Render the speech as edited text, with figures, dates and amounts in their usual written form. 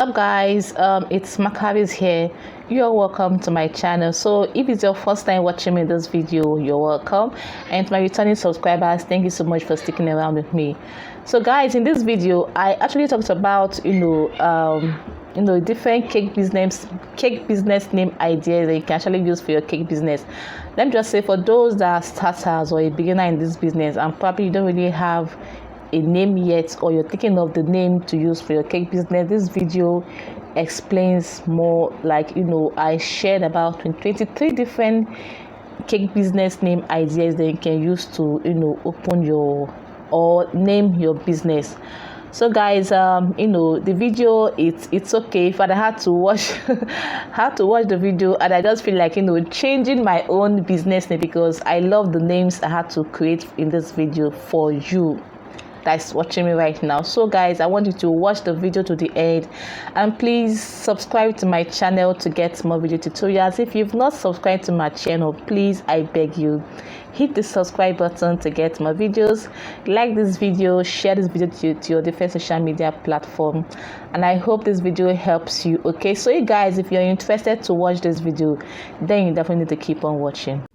Up guys, it's Maccabees here. You're welcome to my channel. So if it's your first time watching me this video, you're welcome, and to my returning subscribers, thank you so much for sticking around with me. So guys, in this video I actually talked about different cake business name ideas that you can actually use for your cake business. Let me just say, for those that are starters or a beginner in this business and probably you don't really have a name yet, or you're thinking of the name to use for your cake business, this video explains more. I shared about 23 different cake business name ideas that you can use to open your or name your business. So guys, the video, it's okay if I had to watch the video and I just feel like changing my own business name, because I love the names I had to create in this video for you that's watching me right now. So guys, I want you to watch the video to the end, and please subscribe to my channel to get more video tutorials. If you've not subscribed to my channel, please, I beg you, hit the subscribe button to get more videos. Like this video, share this video to your different social media platform, and I hope this video helps you. Okay, so you guys, if you're interested to watch this video, then you definitely need to keep on watching.